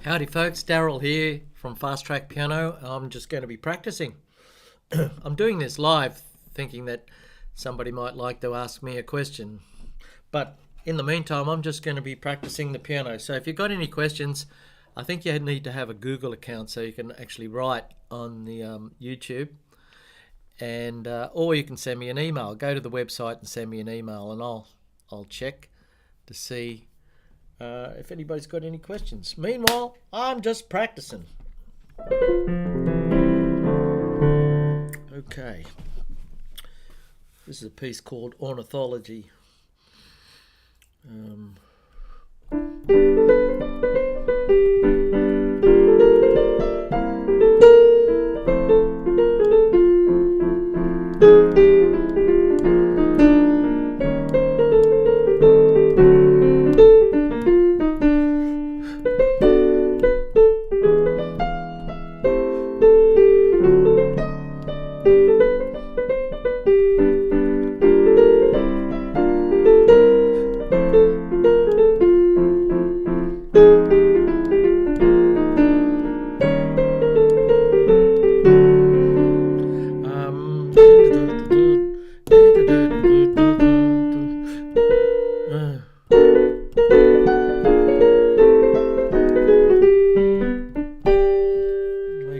Howdy folks, Darryl here from Fast Track Piano. I'm just going to be practicing. I'm doing this live thinking that somebody might like to ask me a question. But in the meantime, I'm just going to be practicing the piano. So if you've got any questions, I think you need to have a Google account so you can actually write on the YouTube. And or you can send me an email. Go to the website and send me an email and I'll check to see if anybody's got any questions. Meanwhile, I'm just practicing. Okay. This is a piece called Ornithology.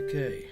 Okay.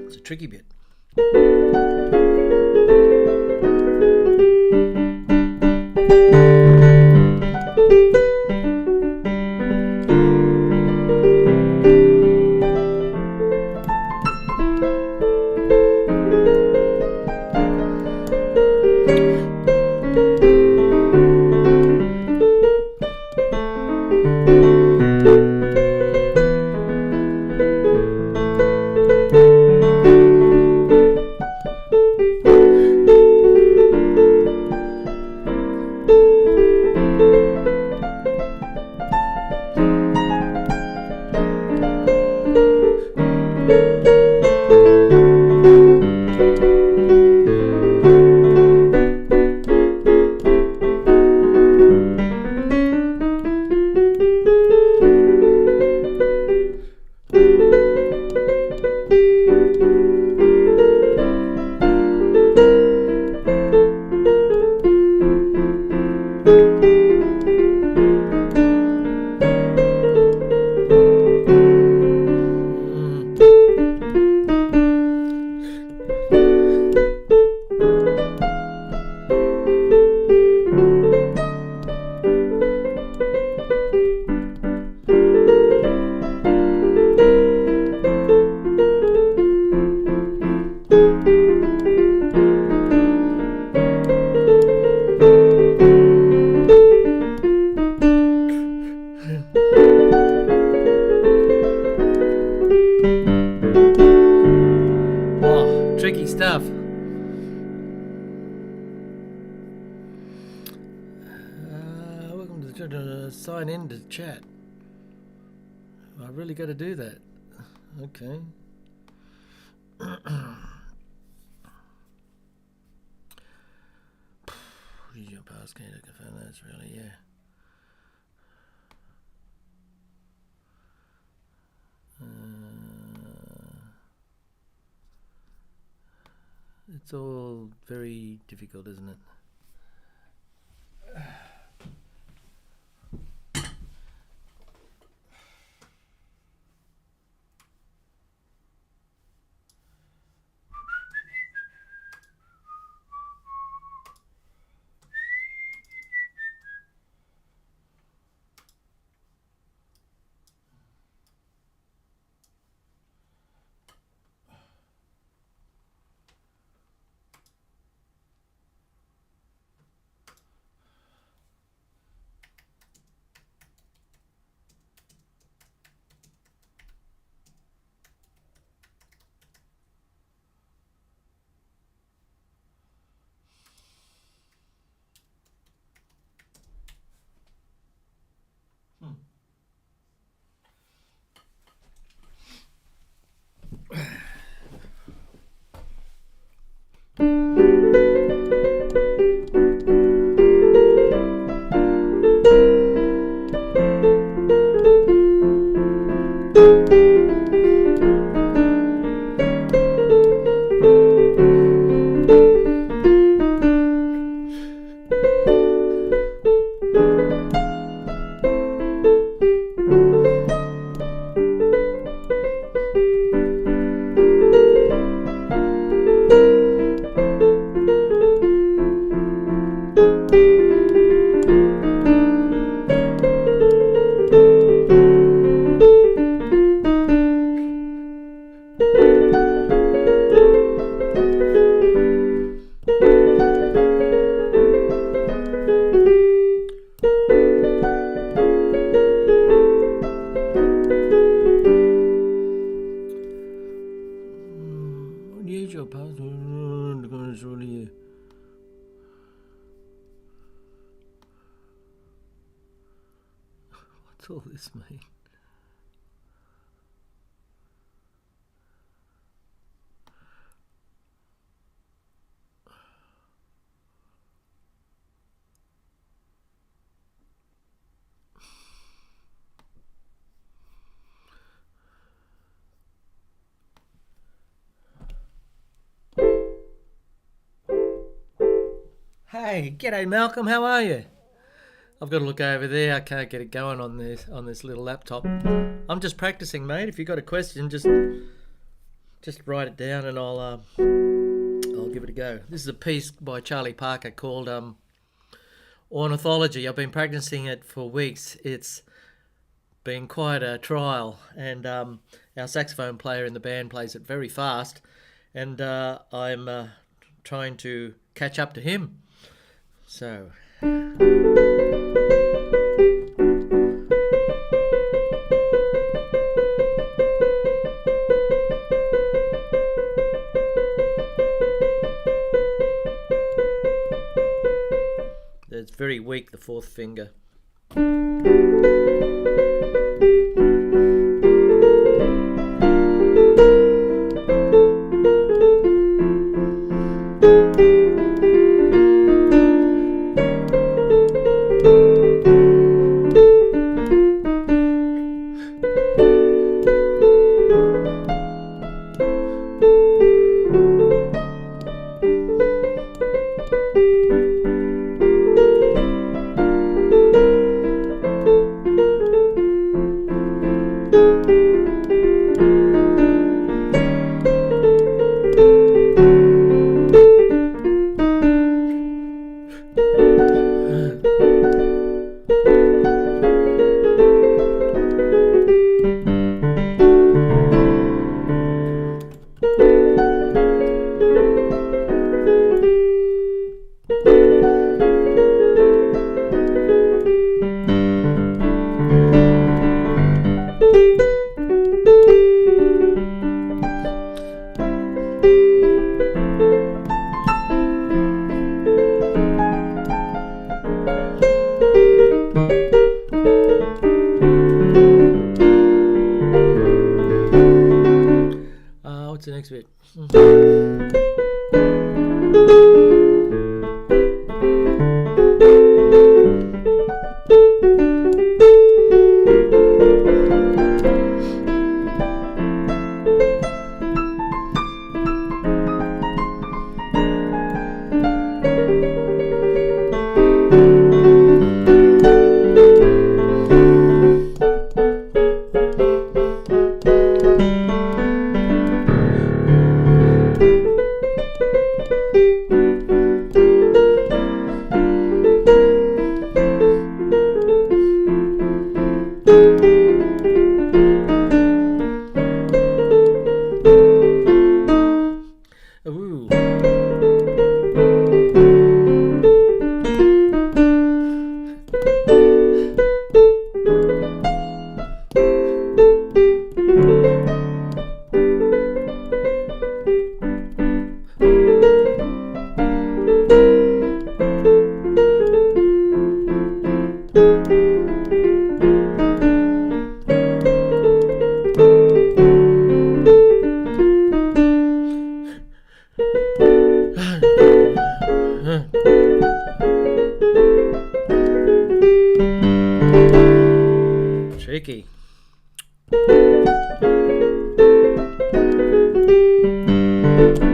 It's a tricky bit. Tricky stuff. Welcome to sign in to chat. I really got to do that. Okay. Use your passkey to confirm that's really, yeah. It's all very difficult, isn't it? What's all this mean? Hey, g'day Malcolm, how are you? I've got to look over there. I can't get it going on this little laptop. I'm just practicing, mate. If you've got a question, just write it down and I'll give it a go. This is a piece by Charlie Parker called Ornithology. I've been practicing it for weeks. It's been quite a trial, and our saxophone player in the band plays it very fast, and I'm trying to catch up to him. So. It's very weak, the fourth finger. What's the next bit? Right.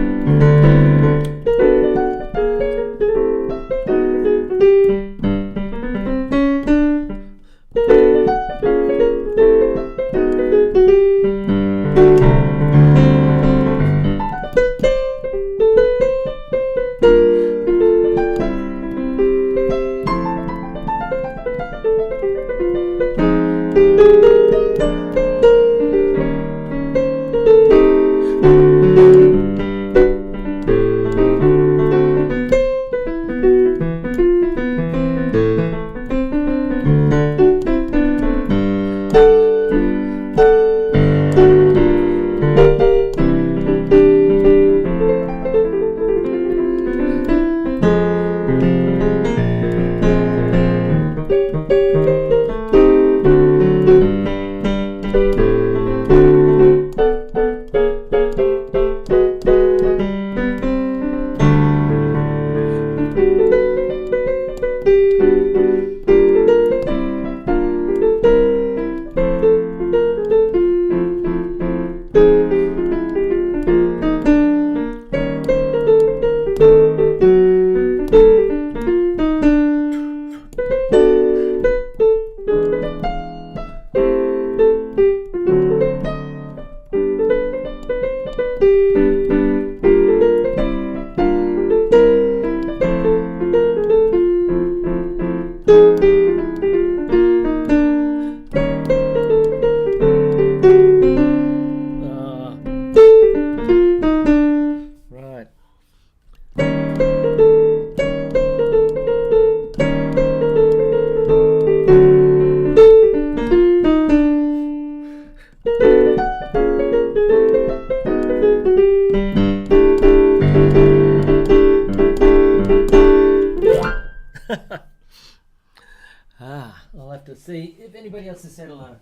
I'll have to see if anybody else has said hello.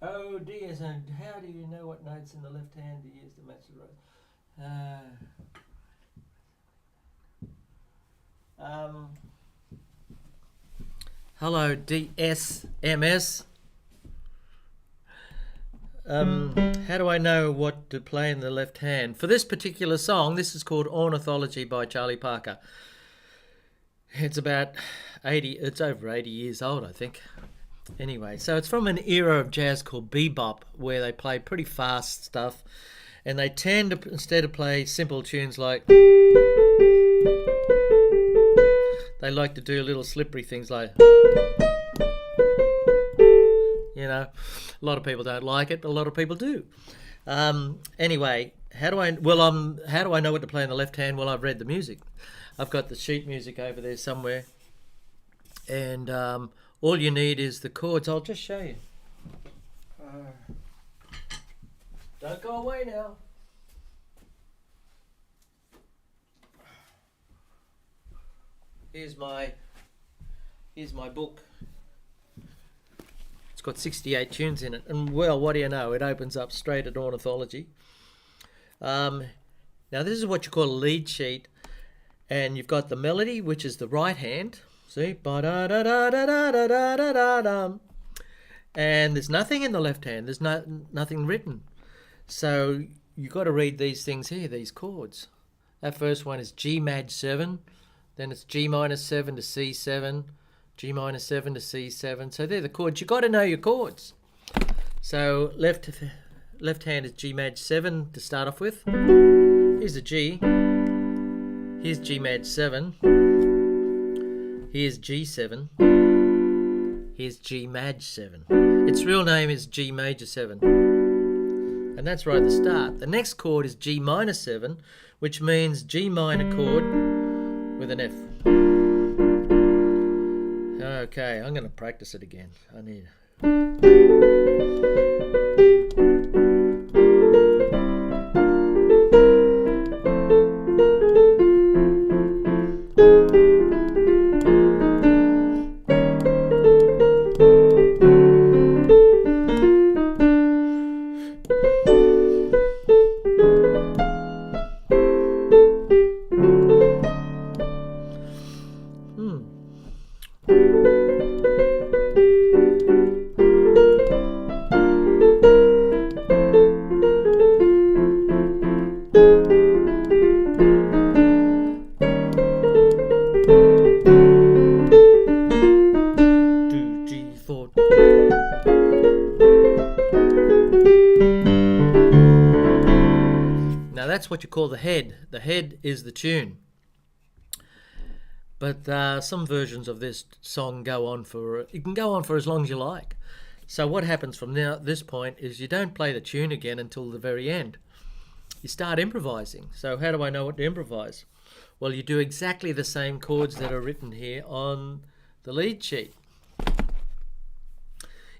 Oh dear, so how do you know what notes in the left hand to use to match the right? Hello DSMS. How do I know what to play in the left hand? For this particular song, this is called Ornithology by Charlie Parker. It's about 80, it's over 80 years old, I think. Anyway, so it's from an era of jazz called bebop, where they play pretty fast stuff, and they tend to, instead of play simple tunes like, they like to do little slippery things like, you know, a lot of people don't like it, but a lot of people do. Anyway, how do I know what to play in the left hand? Well, I've read the music. I've got the sheet music over there somewhere, and all you need is the chords. I'll just show you. Don't go away now. Here's my book. It's got 68 tunes in it, and well, what do you know? It opens up straight at Ornithology. Now this is what you call a lead sheet, and you've got the melody, which is the right hand. See, ba-da-da-da-da-da-da-da-da-dum. And there's nothing in the left hand. There's nothing written. So you've got to read these things here, these chords. That first one is G maj 7, then it's G minus 7 to C7, G minus 7 to C7. So they're the chords. You've got to know your chords. So left hand is G maj 7 to start off with. Here's a G. Here's G maj 7. Here's G7. Here's G maj 7. Its real name is G major 7. And that's right at the start. The next chord is G minor 7, which means G minor chord with an F. Okay, I'm going to practice it again. I need... G4. Now that's what you call the head. The head is the tune. But some versions of this song go on for, you can go on for as long as you like. So what happens from now at this point is you don't play the tune again until the very end. You start improvising. So how do I know what to improvise? Well, you do exactly the same chords that are written here on the lead sheet.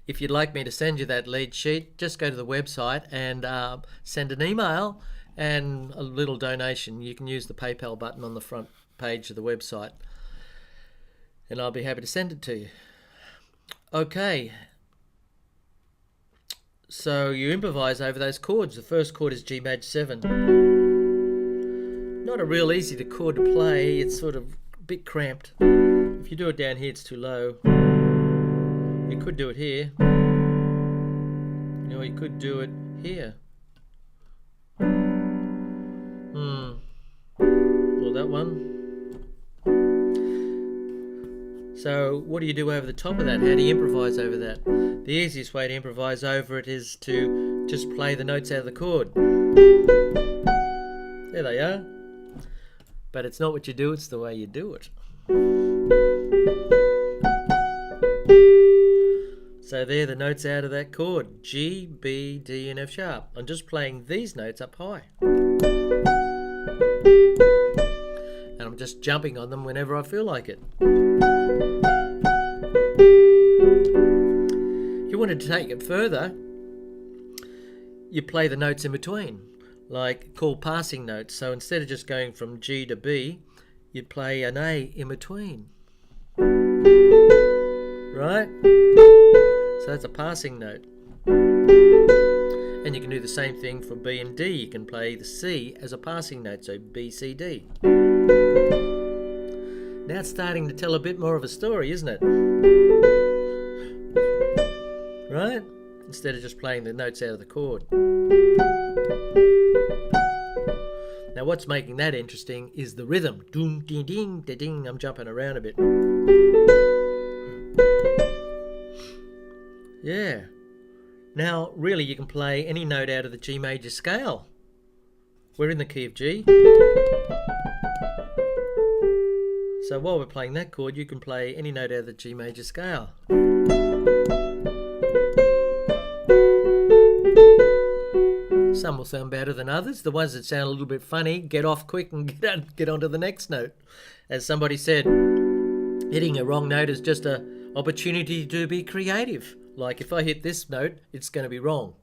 If you'd like me to send you that lead sheet, just go to the website and send an email and a little donation. You can use the PayPal button on the front page of the website, and I'll be happy to send it to you. Okay, so you improvise over those chords. The first chord is G major 7. Not a real easy chord to play. It's sort of a bit cramped. If you do it down here, it's too low. You could do it here, or you could do it here. Or that one. So what do you do over the top of that? How do you improvise over that? The easiest way to improvise over it is to just play the notes out of the chord. There they are. But it's not what you do, it's the way you do it. So they're the notes out of that chord. G, B, D and F sharp. I'm just playing these notes up high. And I'm just jumping on them whenever I feel like it. If you wanted to take it further, you play the notes in between, like called passing notes. So instead of just going from G to B, you play an A in between. Right? So that's a passing note. And you can do the same thing for B and D. You can play the C as a passing note, so B, C, D. Now it's starting to tell a bit more of a story, isn't it? Right? Instead of just playing the notes out of the chord. Now what's making that interesting is the rhythm. Doom, ding, ding, ding, ding. I'm jumping around a bit. Yeah. Now, really, you can play any note out of the G major scale. We're in the key of G. So while we're playing that chord, you can play any note out of the G major scale. Some will sound better than others. The ones that sound a little bit funny, get off quick and get on to the next note. As somebody said, hitting a wrong note is just an opportunity to be creative. Like if I hit this note, it's going to be wrong.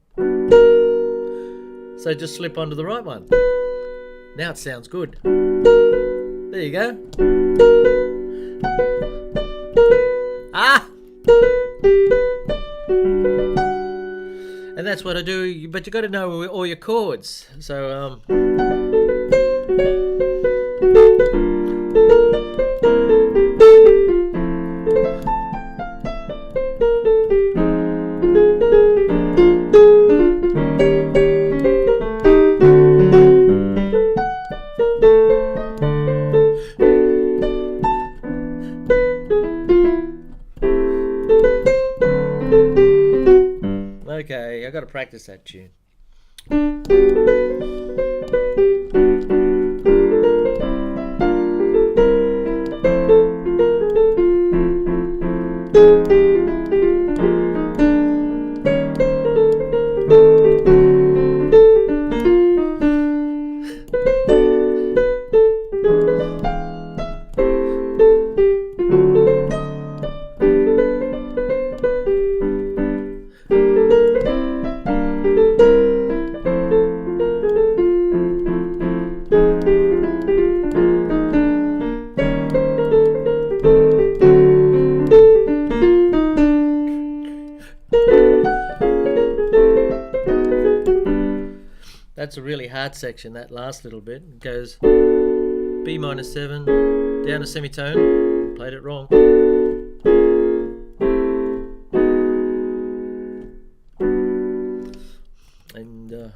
So just slip onto the right one. Now it sounds good. There you go. Ah! And that's what I do, but you got to know all your chords. So, okay, I got to practice that tune. That's a really hard section, that last little bit. It goes B minor 7, down a semitone, played it wrong. And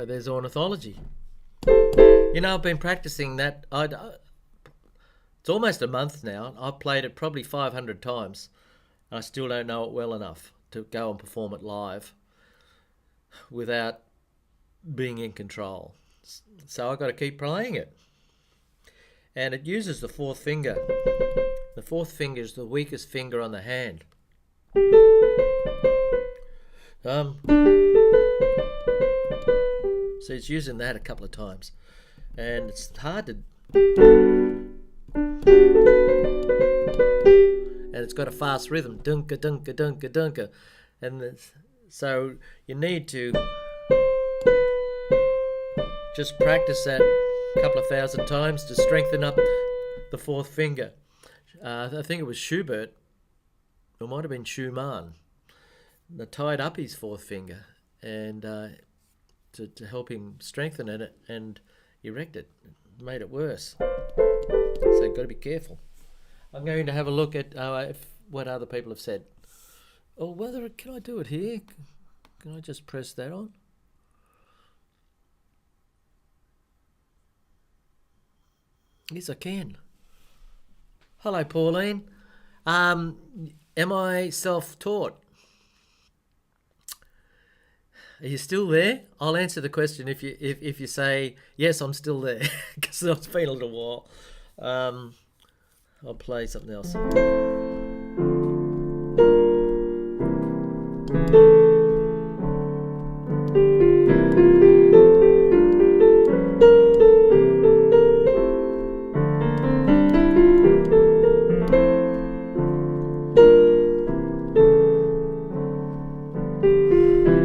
So there's Ornithology. You know, I've been practicing that. It's almost a month now. I've played it probably 500 times. I still don't know it well enough to go and perform it live without being in control. So I've got to keep playing it. And it uses the fourth finger. The fourth finger is the weakest finger on the hand. So it's using that a couple of times. And it's hard to... And it's got a fast rhythm. Dunka, dunka, dunka, dunka. And so you need to just practice that a couple of thousand times to strengthen up the fourth finger. I think it was Schubert, or it might have been Schumann, that tied up his fourth finger and to help him strengthen it and erect it. It made it worse. So you've got to be careful. I'm going to have a look at what other people have said. Or whether, can I do it here? Can I just press that on? Yes, I can. Hello, Pauline. Am I self-taught? Are you still there? I'll answer the question if you say yes. I'm still there because it's been a little while. I'll play something else.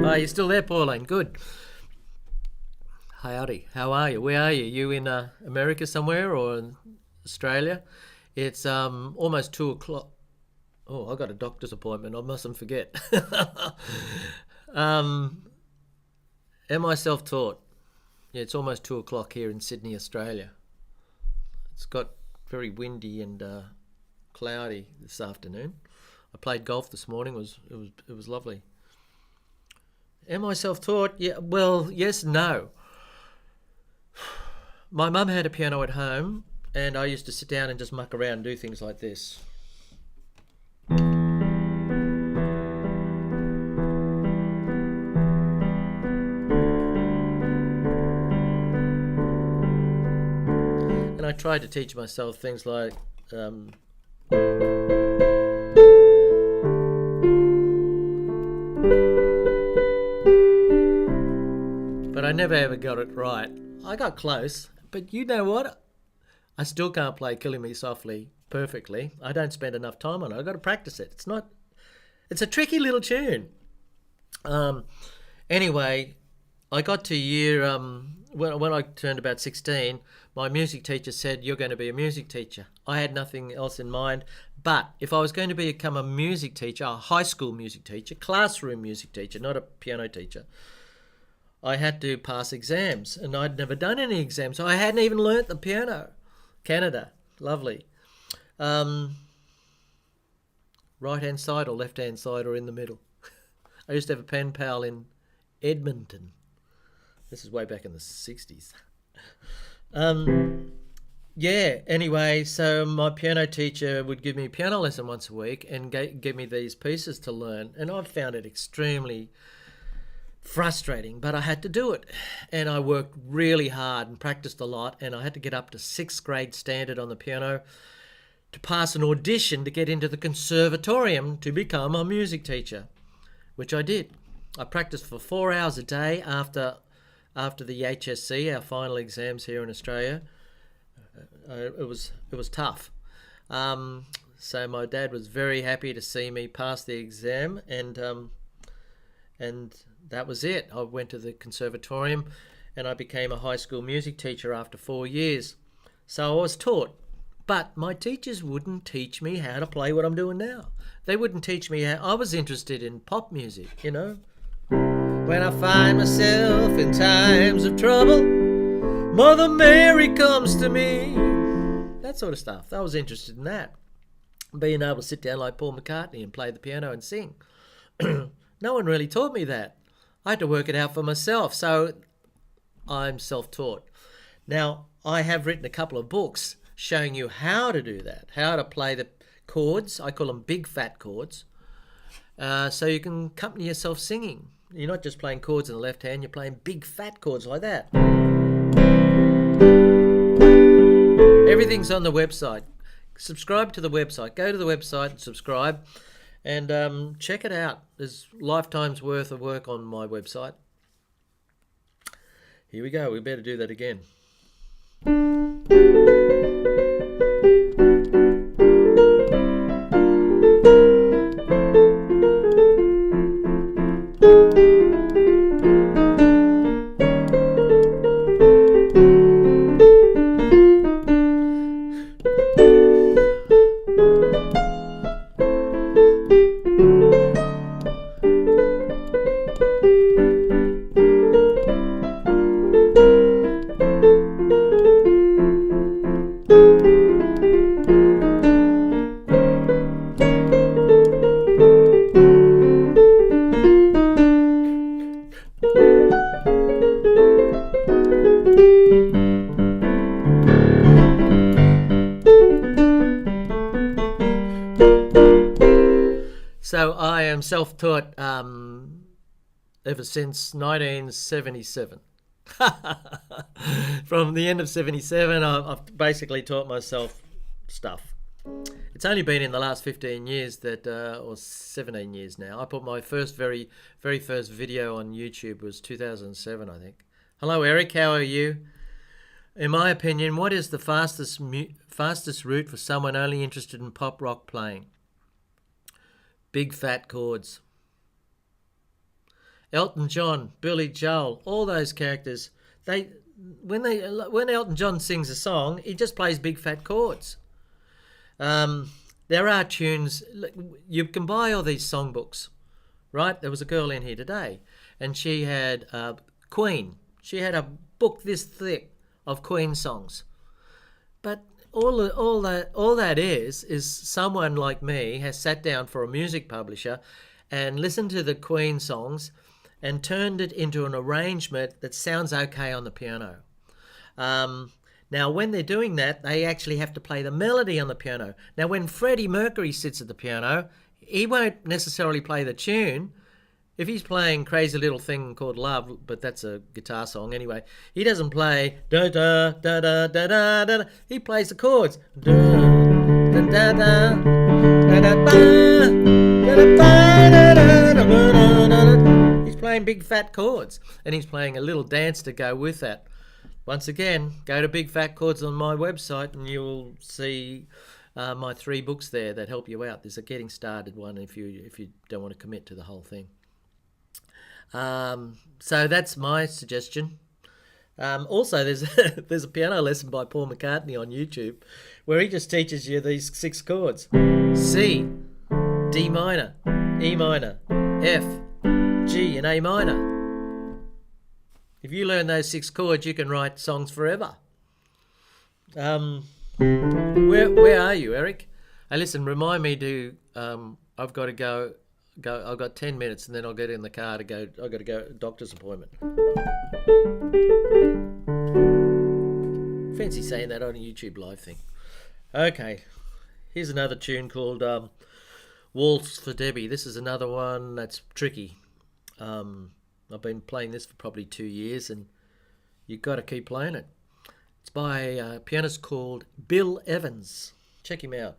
Are you still there, Pauline? Good. Howdy. How are you? Where are you? You in America somewhere or in Australia? It's almost 2 o'clock. Oh, I got a doctor's appointment. I mustn't forget. Am I self-taught? Yeah, it's almost 2 o'clock here in Sydney, Australia. It's got very windy and cloudy this afternoon. I played golf this morning. It was lovely. Am I self-taught? Yeah. Well, yes, no. My mum had a piano at home, and I used to sit down and just muck around and do things like this. And I tried to teach myself things like but I never ever got it right. I got close, but you know what? I still can't play Killing Me Softly perfectly. I don't spend enough time on it. I've got to practice it. It's a tricky little tune. Anyway, I got to year, when I turned about 16, my music teacher said, you're going to be a music teacher. I had nothing else in mind, but if I was going to become a music teacher, a high school music teacher, classroom music teacher, not a piano teacher, I had to pass exams, and I'd never done any exams, so I hadn't even learnt the piano. Canada, lovely. Right-hand side or left-hand side or in the middle? I used to have a pen pal in Edmonton. This is way back in the 60s. Yeah, anyway, so my piano teacher would give me a piano lesson once a week and give me these pieces to learn, and I found it extremely frustrating, but I had to do it, and I worked really hard and practiced a lot, and I had to get up to 6th grade standard on the piano to pass an audition to get into the conservatorium to become a music teacher, which I did. I practiced for 4 hours a day after the HSC, our final exams here in Australia. It was tough. So my dad was very happy to see me pass the exam, and that was it. I went to the conservatorium and I became a high school music teacher after 4 years. So I was taught, but my teachers wouldn't teach me how to play what I'm doing now. They wouldn't teach me how. I was interested in pop music, you know. When I find myself in times of trouble, Mother Mary comes to me. That sort of stuff. I was interested in that. Being able to sit down like Paul McCartney and play the piano and sing. No one really taught me that. I had to work it out for myself. So I'm self-taught. Now, I have written a couple of books showing you how to do that, how to play the chords. I call them big fat chords. So you can accompany yourself singing. You're not just playing chords in the left hand, you're playing big fat chords like that. Everything's on the website. Subscribe to the website. Go to the website and subscribe and check it out. There's lifetime's worth of work on my website. Here we go. We better do that again. So I am self-taught ever since 1977. From the end of 77, I've basically taught myself stuff. It's only been in the last 15 years that, or 17 years now. I put my very first video on YouTube was 2007, I think. Hello, Eric. How are you? In my opinion, what is the fastest route for someone only interested in pop rock playing? Big fat chords. Elton John, Billy Joel, all those characters, when Elton John sings a song, he just plays big fat chords. There are tunes, you can buy all these songbooks, right? There was a girl in here today, and she had Queen. She had a book this thick of Queen songs. But all that is someone like me has sat down for a music publisher and listened to the Queen songs and turned it into an arrangement that sounds okay on the piano. Now, when they're doing that, they actually have to play the melody on the piano. Now, when Freddie Mercury sits at the piano, he won't necessarily play the tune. If he's playing Crazy Little Thing Called Love, but that's a guitar song anyway, he doesn't play da da da da da da da. He plays the chords. Da da da da da da da. He's playing big fat chords, and he's playing a little dance to go with that. Once again, go to Big Fat Chords on my website, and you'll see my 3 books there that help you out. There's a getting started one if you don't want to commit to the whole thing. So that's my suggestion. Also, there's a piano lesson by Paul McCartney on YouTube where he just teaches you these 6 chords: C, D minor, E minor, F, G, and A minor. If you learn those 6 chords, you can write songs forever. Where are you, Eric? Hey, listen, remind me to. I've got to go. I've got 10 minutes, and then I'll get in the car to go. I've got to go doctor's appointment. Fancy saying that on a YouTube live thing. Okay, here's another tune called Waltz for Debbie. This is another one that's tricky. I've been playing this for probably 2 years, and you've got to keep playing it. It's by a pianist called Bill Evans. Check him out.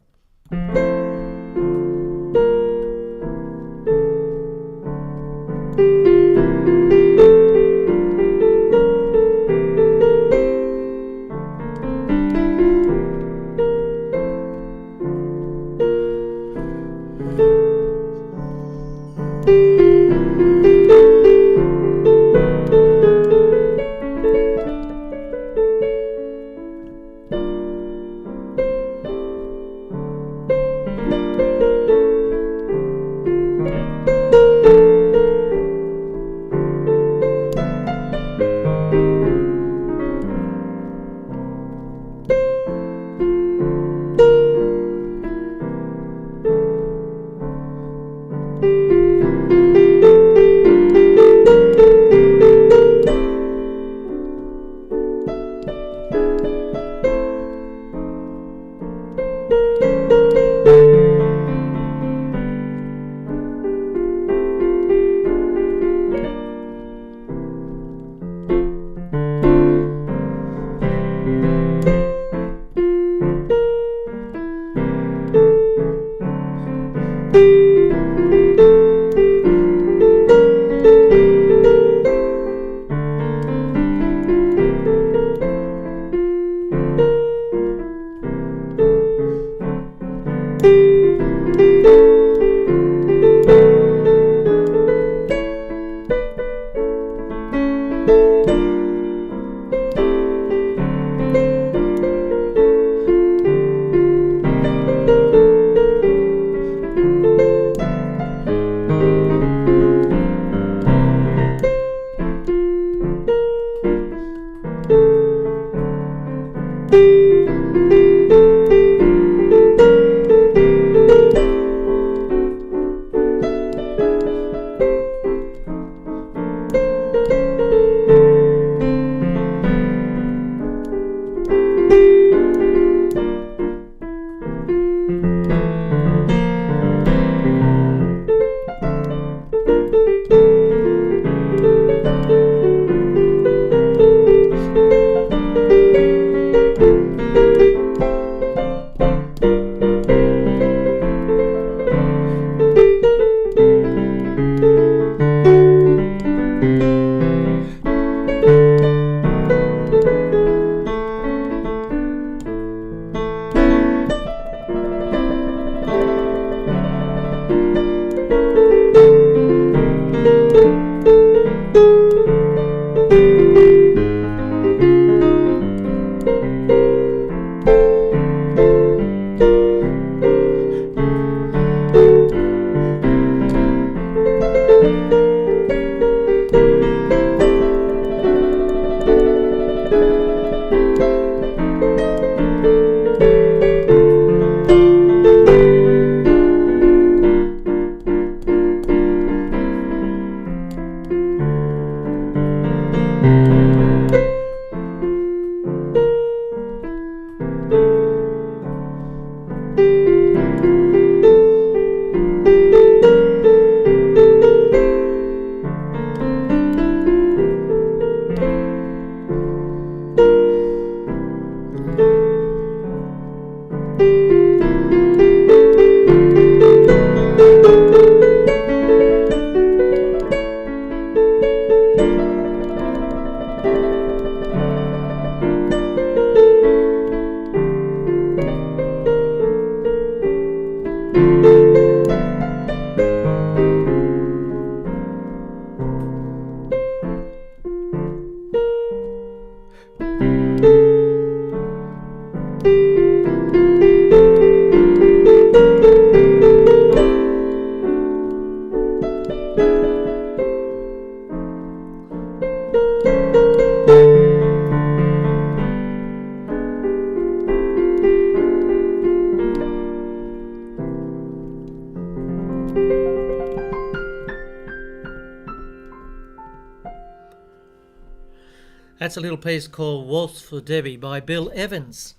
That's a little piece called Waltz for Debbie by Bill Evans.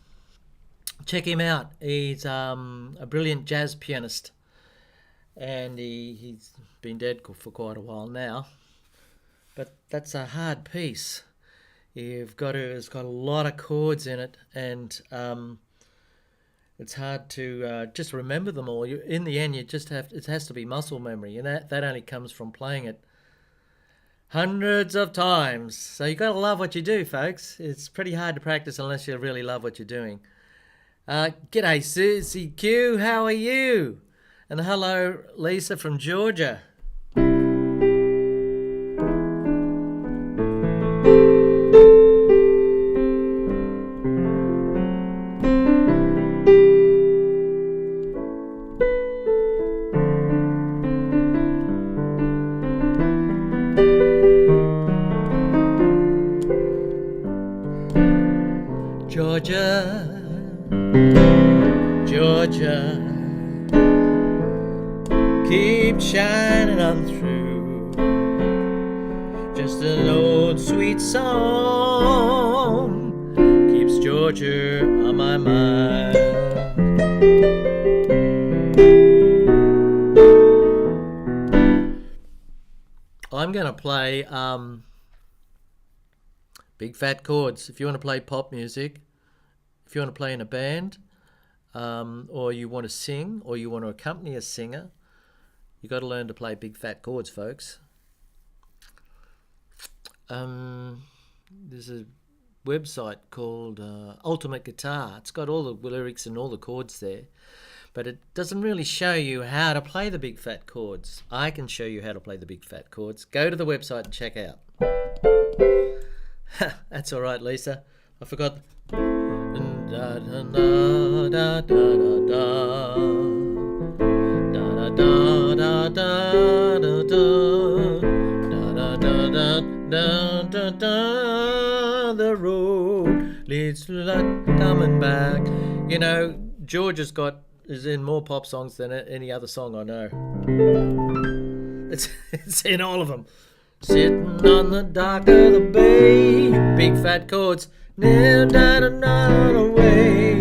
Check him out. He's a brilliant jazz pianist, and he's been dead for quite a while now. But that's a hard piece. It's got a lot of chords in it, and it's hard to just remember them all. In the end, it has to be muscle memory, and that only comes from playing it hundreds of times. So you got to love what you do, folks. It's pretty hard to practice unless you really love what you're doing. G'day, Susie Q. How are you? And hello, Lisa from Georgia. Georgia, keep shining on through. Just an old sweet song keeps Georgia on my mind. I'm going to play big fat chords. If you want to play pop music, if you want to play in a band, or you want to sing, or you want to accompany a singer, You got to learn to play big fat chords, folks. There's a website called Ultimate Guitar. It's got all the lyrics and all the chords there, but it doesn't really show you how to play the big fat chords. I can show you how to play the big fat chords. Go to the website and check out. That's all right, Lisa. I forgot. The road leads to that coming back. You know, Georgia's is in more pop songs than any other song I know. It's in all of them. Sitting on the dock of the bay, big fat chords, never died another way.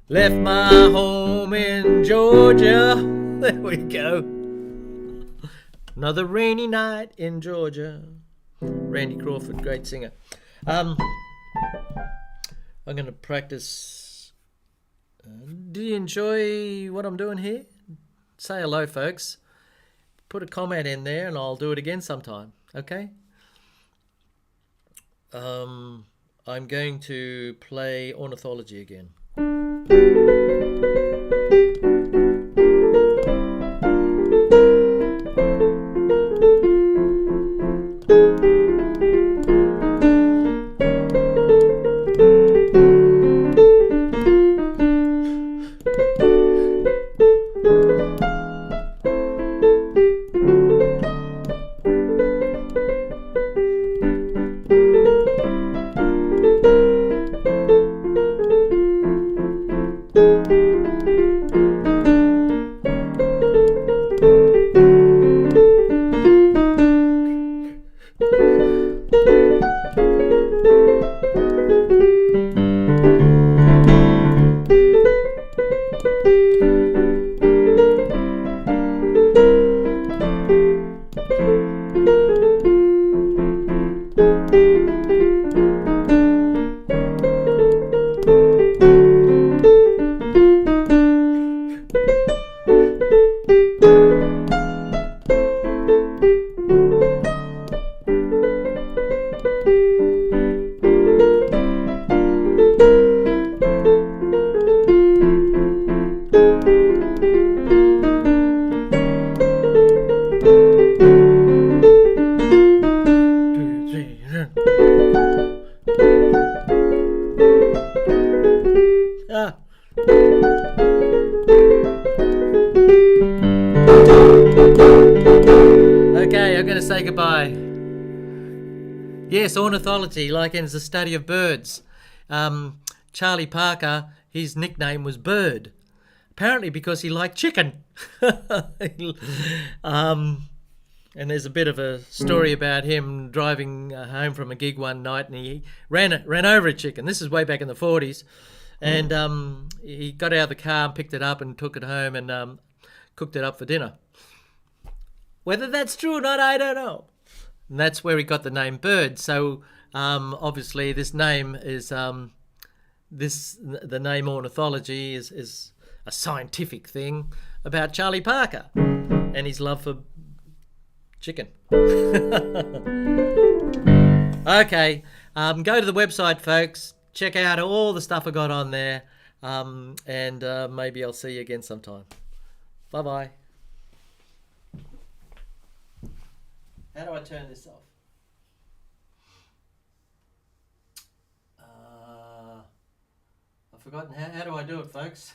Left my home in Georgia. There we go. Another rainy night in Georgia. Randy Crawford, great singer. I'm going to practice. Do you enjoy what I'm doing here? Say hello, folks. Put a comment in there and I'll do it again sometime. Okay? I'm going to play Ornithology again. Okay, I'm going to say goodbye. Yes, ornithology, like it's a study of birds. Charlie Parker, his nickname was Bird, apparently because he liked chicken. And there's a bit of a story about him driving home from a gig one night, and he ran over a chicken. This is way back in the 40s. And he got out of the car and picked it up and took it home and cooked it up for dinner. Whether that's true or not, I don't know. And that's where he got the name Bird. So obviously this name is the name Ornithology is a scientific thing about Charlie Parker and his love for chicken. Okay, go to the website, folks. Check out all the stuff I got on there, and maybe I'll see you again sometime. Bye-bye. How do I turn this off? I've forgotten. How do I do it, folks?